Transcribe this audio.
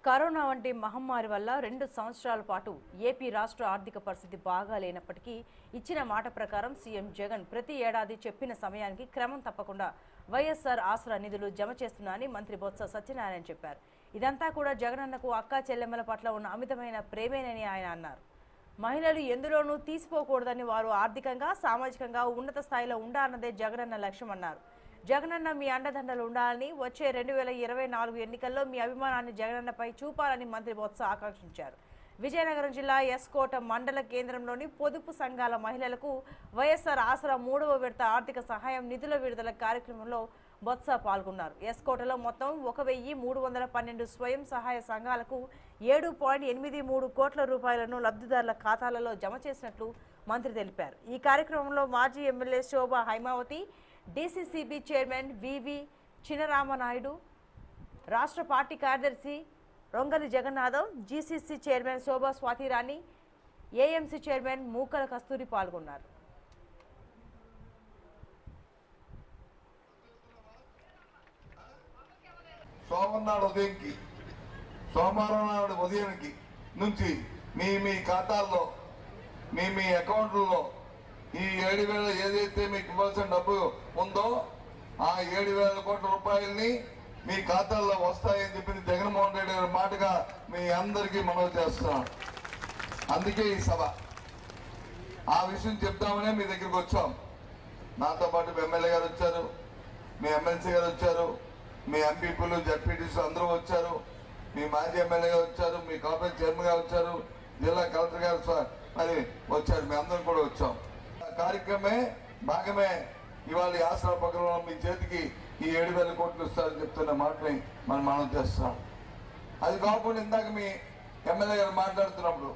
Corona వంటి మహమ్మారి వల్ల 2 సంవత్సరాల పాటు ఏపీ రాష్ట్ర ఆర్థిక పరిస్థితి బాగా లేనప్పటికీ ఇచ్చిన మాట ప్రకారం సీఎం జగన్ ప్రతి ఏడాది చెప్పిన సమయానికి క్రమం తప్పకుండా వైఎస్ఆర్ ఆసరా నిధులు జమ చేస్తున్నారని మంత్రి బొత్స సత్యనారాయణ చెప్పారు. ఇదంతా కూడా జగనన్నకు అక్కా చెల్లెమ్మల పట్ల ఉన్న అమితమైన ప్రేమేనని ఆయన అన్నారు. మహిళలు ఎందులోనూ తీసిపోకూడదని, వారు ఆర్థికంగా సామాజికంగా ఉన్నత స్థాయిలో ఉండాలన్నదే జగనన్న లక్ష్యమన్నారు. జగనన్న మీ అండదండలు ఉండాలని, వచ్చే 2024 ఎన్నికల్లో మీ అభిమానాన్ని జగనన్నపై చూపాలని మంత్రి బొత్స ఆకాంక్షించారు. విజయనగరం జిల్లా ఎస్కోట మండల కేంద్రంలోని పొదుపు సంఘాల మహిళలకు వైఎస్ఆర్ ఆసరా 3వ విడత ఆర్థిక సహాయం నిధుల విడుదల కార్యక్రమంలో బొత్స పాల్గొన్నారు. ఎస్కోటలో మొత్తం 1312 స్వయం సహాయ సంఘాలకు 7.83 కోట్ల రూపాయలను లబ్ధిదారుల ఖాతాలలో జమ చేసినట్లు మంత్రి తెలిపారు. ఈ కార్యక్రమంలో మాజీ ఎమ్మెల్యే శోభా హైమావతి, డీసీసీబీ చైర్మన్ వివి చినరామనాయుడు, రాష్ట్ర పార్టీ కార్యదర్శి రొంగలి జగన్నాథం, జీసీసీ చైర్మన్ శోభా స్వాతిరాణి, ఏఎంసీ చైర్మన్ మూకల కస్తూరి పాల్గొన్నారు. సోమవారం నాడు ఉదయానికి నుంచి మీ ఖాతాల్లో మీ అకౌంట్లలో ఈ 7,000 ఏదైతే మీకు ఇవ్వాల్సిన డబ్బు ఉందో ఆ 7,000 కోట్ల రూపాయలని మీ ఖాతాల్లో వస్తాయని చెప్పింది జగన్మోహన్ రెడ్డి గారి మాటగా మీ అందరికీ మనవి చేస్తున్నాం. అందుకే ఈ సభ ఆ విషయం చెప్తామనే మీ దగ్గరికి వచ్చాం. నాతో పాటు మీ ఎమ్మెల్యే గారు వచ్చారు, మీ ఎమ్మెల్సీ గారు వచ్చారు, మీ ఎంపీపీలు జడ్పీటీసీ అందరూ వచ్చారు, మీ మాజీ ఎమ్మెల్యే గారు వచ్చారు, మీ కార్పొరేట్ చైర్మన్ గారు వచ్చారు, జిల్లా కలెక్టర్ గారు మరి వచ్చారు. మీ అందరం కూడా వచ్చాం. కార్యక్రమే భాగమే ఇవాళ ఆసరా పథకంలో మీ చేతికి ఈ 7,000 కోట్లు ఇస్తారని చెప్తున్న మాటని మనం చేస్తున్నాం. అది కాకుండా ఇందాక మీ ఎమ్మెల్యే గారు మాట్లాడుతున్నప్పుడు